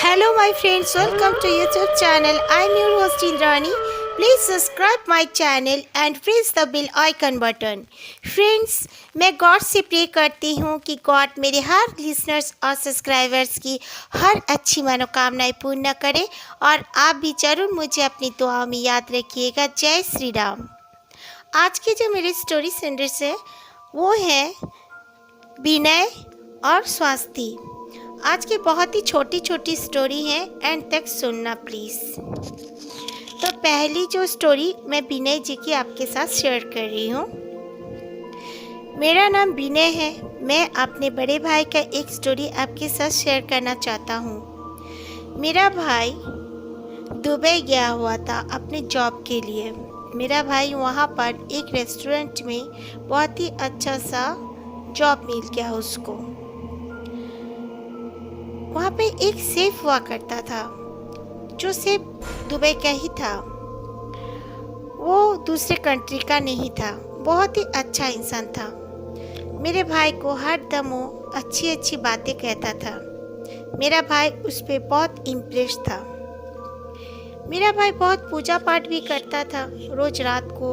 Hello my friends, welcome to YouTube channel. I'm your host Indrani. Please subscribe my channel and press the bell icon button. Friends, मैं God से pray करती हूँ कि God मेरे हर listeners और subscribers की हर अच्छी मनोकामनाएं पूर्ण करे और आप भी जरूर मुझे अपनी दुआओं में याद रखिएगा। जय श्री राम। आज की जो मेरी स्टोरी सेंडर्स है वो है विनय और स्वास्थी। आज की बहुत ही छोटी छोटी स्टोरी है, एंड तक सुनना प्लीज़। तो पहली जो स्टोरी मैं विनय जी की आपके साथ शेयर कर रही हूँ। मेरा नाम विनय है। मैं अपने बड़े भाई का एक स्टोरी आपके साथ शेयर करना चाहता हूँ। मेरा भाई दुबई गया हुआ था अपने जॉब के लिए। मेरा भाई वहाँ पर एक रेस्टोरेंट में बहुत ही अच्छा सा जॉब मिल गया उसको। वहाँ पे एक सेफ हुआ करता था जो सेफ दुबई का ही था, वो दूसरे कंट्री का नहीं था। बहुत ही अच्छा इंसान था। मेरे भाई को हर दम वो अच्छी अच्छी बातें कहता था। मेरा भाई उस पर बहुत इम्प्रेस था। मेरा भाई बहुत पूजा पाठ भी करता था। रोज़ रात को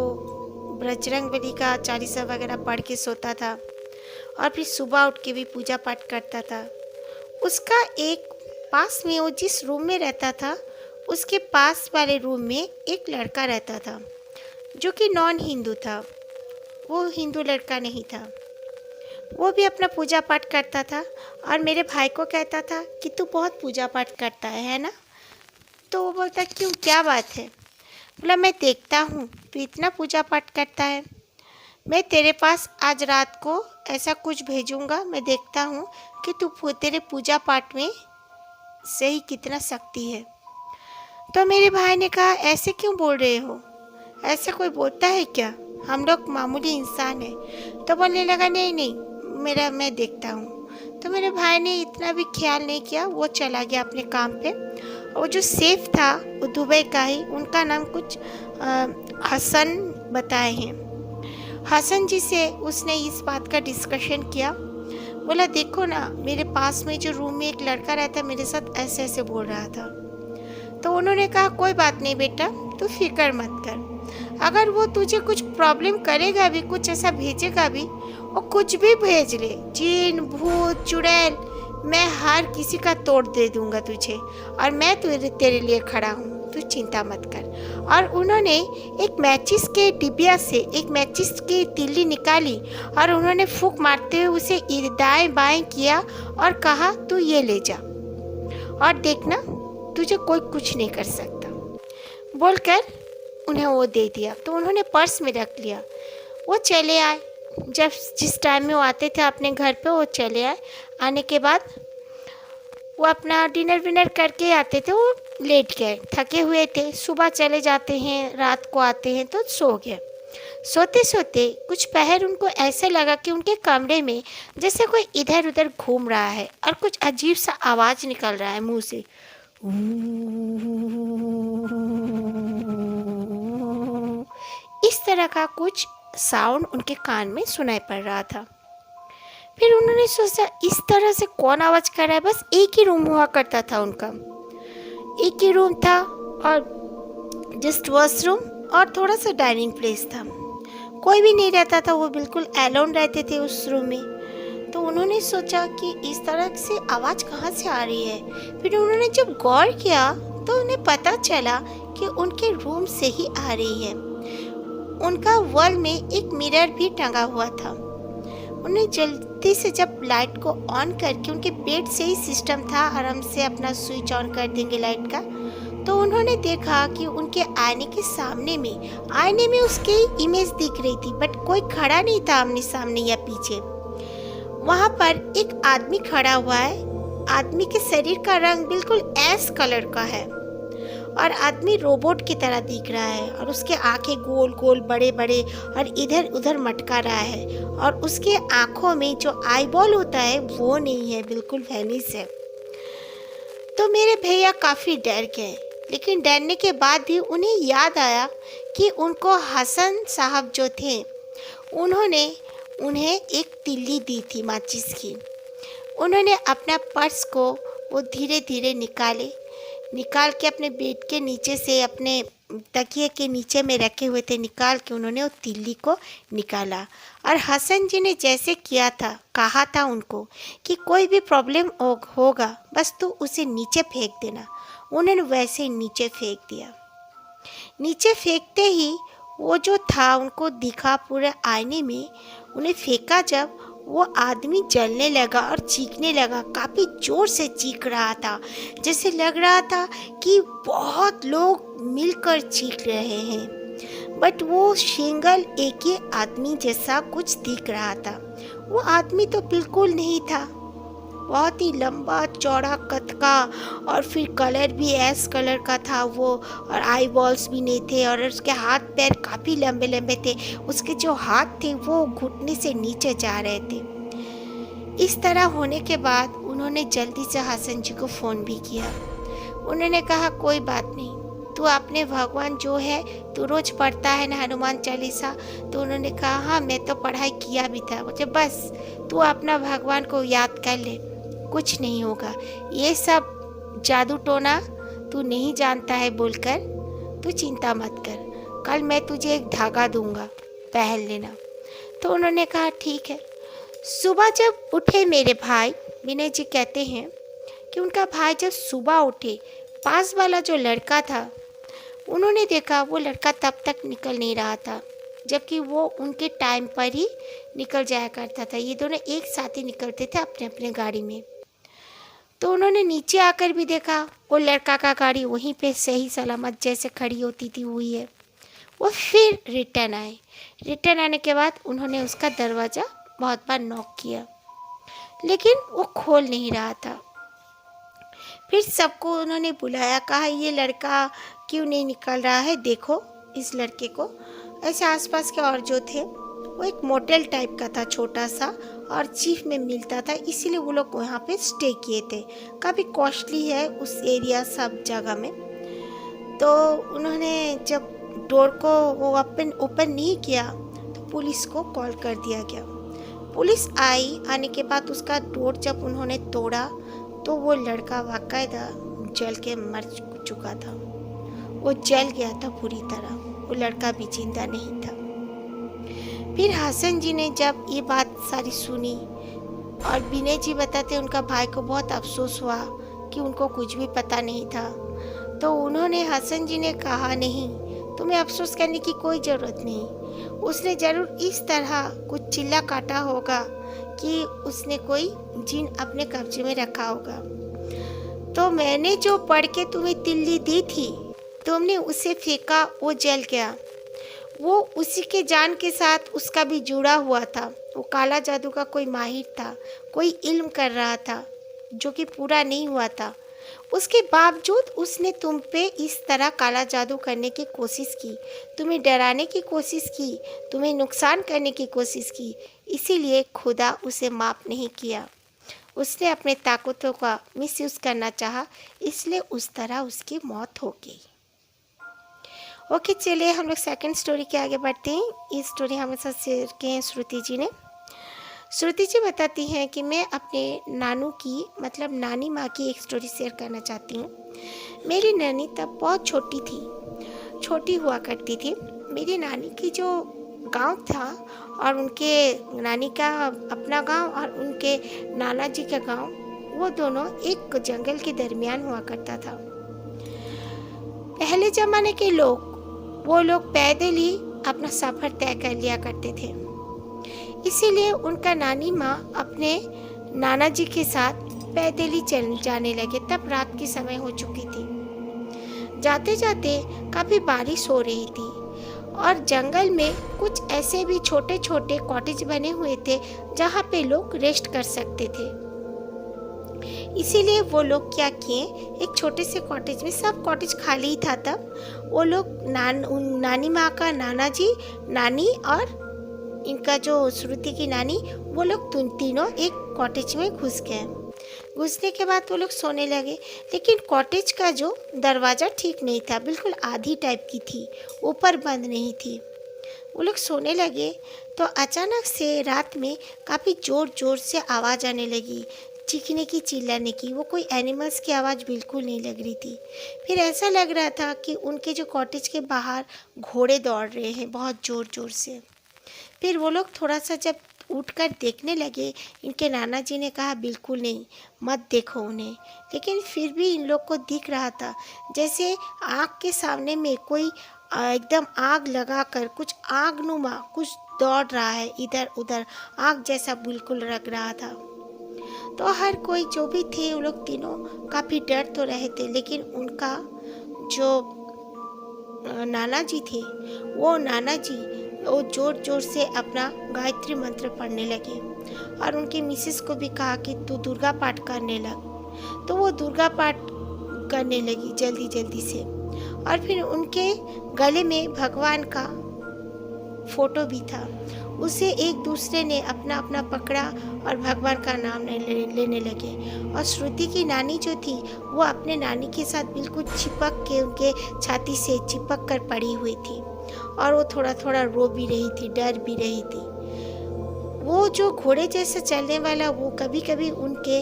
बजरंगबली का चालीसा वगैरह पढ़ के सोता था और फिर सुबह उठ के भी पूजा पाठ करता था। उसका एक पास में, वो जिस रूम में रहता था उसके पास वाले रूम में एक लड़का रहता था जो कि नॉन हिंदू था। वो हिंदू लड़का नहीं था। वो भी अपना पूजा पाठ करता था और मेरे भाई को कहता था कि तू बहुत पूजा पाठ करता है ना। तो वो बोलता क्यों, क्या बात है? बोला मैं देखता हूँ तू इतना पूजा पाठ करता है, मैं तेरे पास आज रात को ऐसा कुछ भेजूँगा, मैं देखता हूँ कि तेरे पूजा पाठ में सही कितना शक्ति है। तो मेरे भाई ने कहा ऐसे क्यों बोल रहे हो, ऐसे कोई बोलता है क्या, हम लोग मामूली इंसान हैं। तो बोलने लगा नहीं नहीं मैं देखता हूँ। तो मेरे भाई ने इतना भी ख्याल नहीं किया, वो चला गया अपने काम पे। वो जो सेफ था वो दुबई का ही, उनका नाम कुछ हसन बताए हैं। हसन जी से उसने इस बात का डिस्कशन किया। बोला देखो ना, मेरे पास में जो रूम में एक लड़का रहता है मेरे साथ ऐसे ऐसे बोल रहा था। तो उन्होंने कहा कोई बात नहीं बेटा, तू फिक्र मत कर। अगर वो तुझे कुछ प्रॉब्लम करेगा भी, कुछ ऐसा भेजेगा भी, वो कुछ भी भेज ले, जिन भूत चुड़ैल, मैं हर किसी का तोड़ दे दूंगा तुझे, और मैं तेरे लिए खड़ा हूँ, तू चिंता मत कर। और उन्होंने एक मैचिस के डिबिया से एक मैचिस की तिल्ली निकाली और उन्होंने फूंक मारते हुए उसे दाएं बाएं किया और कहा तू ये ले जा और देखना तुझे कोई कुछ नहीं कर सकता, बोलकर उन्हें वो दे दिया। तो उन्होंने पर्स में रख लिया। वो चले आए। जब जिस टाइम में वो आते थे अपने घर पे, वो चले आए। आने के बाद वो अपना डिनर विनर करके आते थे। वो लेट गए, थके हुए थे। सुबह चले जाते हैं, रात को आते हैं तो सो गए। सोते सोते कुछ पहर उनको ऐसे लगा कि उनके कमरे में जैसे कोई इधर उधर घूम रहा है और कुछ अजीब सा आवाज़ निकल रहा है मुंह से। इस तरह का कुछ साउंड उनके कान में सुनाई पड़ रहा था। फिर उन्होंने सोचा इस तरह से कौन आवाज़ कर रहा है। बस एक ही रूम हुआ करता था उनका, एक ही रूम था और जस्ट वॉशरूम और थोड़ा सा डाइनिंग प्लेस था। कोई भी नहीं रहता था, वो बिल्कुल एलोन रहते थे उस रूम में। तो उन्होंने सोचा कि इस तरह से आवाज़ कहाँ से आ रही है। फिर उन्होंने जब गौर किया तो उन्हें पता चला कि उनके रूम से ही आ रही है। उनका वॉल में एक मिरर भी टंगा हुआ था। उन्हें जल्दी से जब लाइट को ऑन करके, उनके बेड से ही सिस्टम था, आराम से अपना स्विच ऑन कर देंगे लाइट का, तो उन्होंने देखा कि उनके आईने के सामने में, आईने में उसकी इमेज दिख रही थी, बट कोई खड़ा नहीं था आमने सामने या पीछे। वहाँ पर एक आदमी खड़ा हुआ है। आदमी के शरीर का रंग बिल्कुल ऐश कलर का है और आदमी रोबोट की तरह दिख रहा है और उसके आंखें गोल गोल बड़े बड़े और इधर उधर मटका रहा है और उसके आंखों में जो आईबॉल होता है वो नहीं है, बिल्कुल वैनिश है। तो मेरे भैया काफ़ी डर गए, लेकिन डरने के बाद भी उन्हें याद आया कि उनको हसन साहब जो थे उन्होंने उन्हें एक तिल्ली दी थी माचिस की। उन्होंने अपना पर्स को वो धीरे धीरे निकाल के अपने बेड के नीचे से, अपने तकिए के नीचे में रखे हुए थे, निकाल के उन्होंने वो तिल्ली को निकाला। और हसन जी ने जैसे किया था, कहा था उनको कि कोई भी प्रॉब्लम होगा बस तू उसे नीचे फेंक देना। उन्होंने वैसे ही नीचे फेंक दिया। नीचे फेंकते ही वो जो था उनको दिखा पूरे आईने में। उन्हें फेंका जब, वो आदमी जलने लगा और चीखने लगा, काफ़ी ज़ोर से चीख रहा था, जैसे लग रहा था कि बहुत लोग मिलकर चीख रहे हैं। बट वो सिंगल एक ही आदमी जैसा कुछ दिख रहा था। वो आदमी तो बिल्कुल नहीं था, बहुत ही लंबा चौड़ा कद का, और फिर कलर भी ऐश कलर का था वो, और आई बॉल्स भी नहीं थे, और उसके हाथ पैर काफ़ी लंबे लंबे थे। उसके जो हाथ थे वो घुटने से नीचे जा रहे थे। इस तरह होने के बाद उन्होंने जल्दी से हसन जी को फ़ोन भी किया। उन्होंने कहा कोई बात नहीं, तू अपने भगवान जो है, तू रोज़ पढ़ता है ना हनुमान चालीसा। तो उन्होंने कहा हाँ मैं तो पढ़ाई किया भी था। मुझे बस तू अपना भगवान को याद कर ले, कुछ नहीं होगा। ये सब जादू टोना तू नहीं जानता है बोलकर तू चिंता मत कर, कल मैं तुझे एक धागा दूंगा, पहन लेना। तो उन्होंने कहा ठीक है। सुबह जब उठे मेरे भाई, विनय जी कहते हैं कि उनका भाई जब सुबह उठे, पास वाला जो लड़का था, उन्होंने देखा वो लड़का तब तक निकल नहीं रहा था, जबकि वो उनके टाइम पर ही निकल जाया करता था। ये दोनों एक साथ ही निकलते थे अपने अपने गाड़ी में। तो उन्होंने नीचे आकर भी देखा वो लड़का का गाड़ी वहीं पे सही सलामत जैसे खड़ी होती थी हुई है। वो फिर रिटर्न आए। रिटर्न आने के बाद उन्होंने उसका दरवाज़ा बहुत बार नॉक किया, लेकिन वो खोल नहीं रहा था। फिर सबको उन्होंने बुलाया, कहा ये लड़का क्यों नहीं निकल रहा है, देखो इस लड़के को। ऐसे आसपास के और जो थे, वो एक मोटेल टाइप का था छोटा सा, और चीफ में मिलता था, इसीलिए वो लोग वहाँ पे स्टे किए थे। काफ़ी कॉस्टली है उस एरिया सब जगह में। तो उन्होंने जब डोर को वो ओपन नहीं किया तो पुलिस को कॉल कर दिया गया। पुलिस आई, आने के बाद उसका डोर जब उन्होंने तोड़ा तो वो लड़का बाकायदा जल के मर चुका था। वो जल गया था पूरी तरह, वो लड़का भी जिंदा नहीं था। फिर हसन जी ने जब ये बात सारी सुनी, और विनय जी बताते उनका भाई को बहुत अफसोस हुआ कि उनको कुछ भी पता नहीं था। तो उन्होंने, हसन जी ने कहा नहीं, तुम्हें अफसोस करने की कोई ज़रूरत नहीं, उसने ज़रूर इस तरह कुछ चिल्ला काटा होगा कि उसने कोई जिन अपने कब्जे में रखा होगा। तो मैंने जो पढ़ के तुम्हें तिल्ली दी थी, तुमने उसे फेंका, वो जल गया। वो उसी के जान के साथ उसका भी जुड़ा हुआ था। वो काला जादू का कोई माहिर था, कोई इल्म कर रहा था जो कि पूरा नहीं हुआ था। उसके बावजूद उसने तुम पे इस तरह काला जादू करने की कोशिश की, तुम्हें डराने की कोशिश की, तुम्हें नुकसान करने की कोशिश की। इसीलिए खुदा उसे माफ़ नहीं किया। उसने अपने ताकतों का मिसयूज़ करना चाहा, इसलिए उस तरह उसकी मौत हो गई। ओके, चलिए हम लोग सेकंड स्टोरी के आगे बढ़ते हैं। ये स्टोरी हमारे साथ शेयर की है श्रुति जी ने। श्रुति जी बताती हैं कि मैं अपने नानू की, मतलब नानी माँ की एक स्टोरी शेयर करना चाहती हूँ। मेरी नानी तब बहुत छोटी हुआ करती थी। मेरी नानी की जो गांव था, और उनके नानी का अपना गांव और उनके नाना जी का गांव, वो दोनों एक जंगल के दरमियान हुआ करता था। पहले ज़माने के वो लोग पैदल ही अपना सफ़र तय कर लिया करते थे। इसीलिए उनका नानी माँ अपने नाना जी के साथ पैदल ही चल जाने लगे। तब रात की समय हो चुकी थी। जाते जाते काफ़ी बारिश हो रही थी, और जंगल में कुछ ऐसे भी छोटे छोटे कॉटेज बने हुए थे जहाँ पे लोग रेस्ट कर सकते थे। इसीलिए वो लोग क्या किए, एक छोटे से कॉटेज में, सब कॉटेज खाली ही था तब, वो लोग नानी माँ का नाना जी, नानी और इनका जो श्रुति की नानी, वो लोग तीनों एक कॉटेज में घुस गए। घुसने के बाद वो लोग सोने लगे, लेकिन कॉटेज का जो दरवाज़ा ठीक नहीं था, बिल्कुल आधी टाइप की थी, ऊपर बंद नहीं थी। वो लोग सोने लगे तो अचानक से रात में काफ़ी ज़ोर ज़ोर से आवाज़ आने लगी, चीखने की, चिल्लाने की। वो कोई एनिमल्स की आवाज़ बिल्कुल नहीं लग रही थी। फिर ऐसा लग रहा था कि उनके जो कॉटेज के बाहर घोड़े दौड़ रहे हैं बहुत ज़ोर ज़ोर से। फिर वो लोग थोड़ा सा जब उठकर देखने लगे, इनके नाना जी ने कहा बिल्कुल नहीं, मत देखो उन्हें। लेकिन फिर भी इन लोग को दिख रहा था जैसे आँख के सामने में कोई एकदम आग लगाकर कुछ आगनुमा कुछ दौड़ रहा है इधर उधर, आग जैसा बिल्कुल लग रहा था। तो हर कोई जो भी थे वो लोग तीनों काफ़ी डर तो रहे थे, लेकिन उनका जो नाना जी थे, वो नाना जी वो ज़ोर ज़ोर से अपना गायत्री मंत्र पढ़ने लगे और उनके मिसेस को भी कहा कि तू दुर्गा पाठ करने लग। तो वो दुर्गा पाठ करने लगी जल्दी जल्दी से। और फिर उनके गले में भगवान का फोटो भी था। उसे एक दूसरे ने अपना अपना पकड़ा और भगवान का नाम लेने लगे। और श्रुति की नानी जो थी वो अपने नानी के साथ बिल्कुल चिपक के उनके छाती से चिपक कर पड़ी हुई थी और वो थोड़ा थोड़ा रो भी रही थी, डर भी रही थी। वो जो घोड़े जैसे चलने वाला वो कभी कभी उनके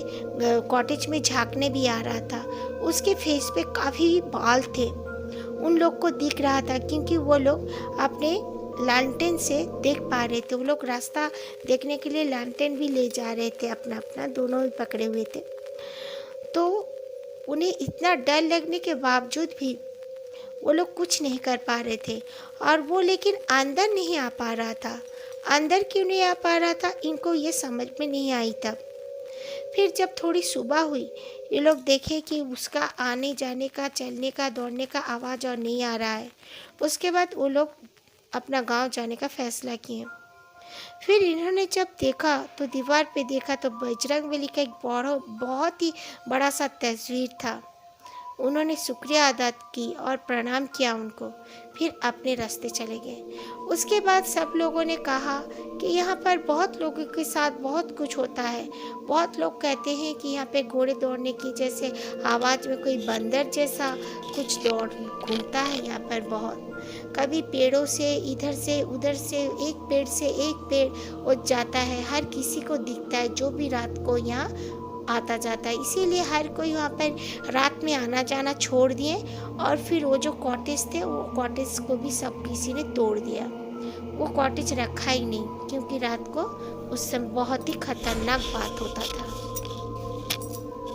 कॉटेज में झांकने भी आ रहा था। उसके फेस पे काफ़ी बाल थे, उन लोग को दिख रहा था क्योंकि वो लोग अपने लालटेन से देख पा रहे थे। वो लोग रास्ता देखने के लिए लालटेन भी ले जा रहे थे, अपना अपना दोनों ही पकड़े हुए थे। तो उन्हें इतना डर लगने के बावजूद भी वो लोग कुछ नहीं कर पा रहे थे। और वो लेकिन अंदर नहीं आ पा रहा था। अंदर क्यों नहीं आ पा रहा था इनको ये समझ में नहीं आई तब। फिर जब थोड़ी सुबह हुई, ये लोग देखे कि उसका आने जाने का, चलने का, दौड़ने का आवाज़ और नहीं आ रहा है। उसके बाद वो लोग अपना गांव जाने का फैसला किए। फिर इन्होंने जब देखा तो दीवार पे देखा तो बजरंगबली का एक बहुत ही बड़ा सा तस्वीर था। उन्होंने शुक्रिया अदा की और प्रणाम किया उनको, फिर अपने रास्ते चले गए। उसके बाद सब लोगों ने कहा कि यहाँ पर बहुत लोगों के साथ बहुत कुछ होता है। बहुत लोग कहते हैं कि यहाँ पे घोड़े दौड़ने की जैसे आवाज़ में कोई बंदर जैसा कुछ दौड़ घूमता है यहाँ पर बहुत। कभी पेड़ों से इधर से उधर से, एक पेड़ से एक पेड़ वो जाता है, हर किसी को दिखता है जो भी रात को यहाँ आता जाता है। इसीलिए हर कोई वहाँ पर रात में आना जाना छोड़ दिए और फिर वो जो कॉटेज थे वो कॉटेज को भी सब किसी ने तोड़ दिया। वो कॉटेज रखा ही नहीं क्योंकि रात को उस समय बहुत ही खतरनाक बात होता था।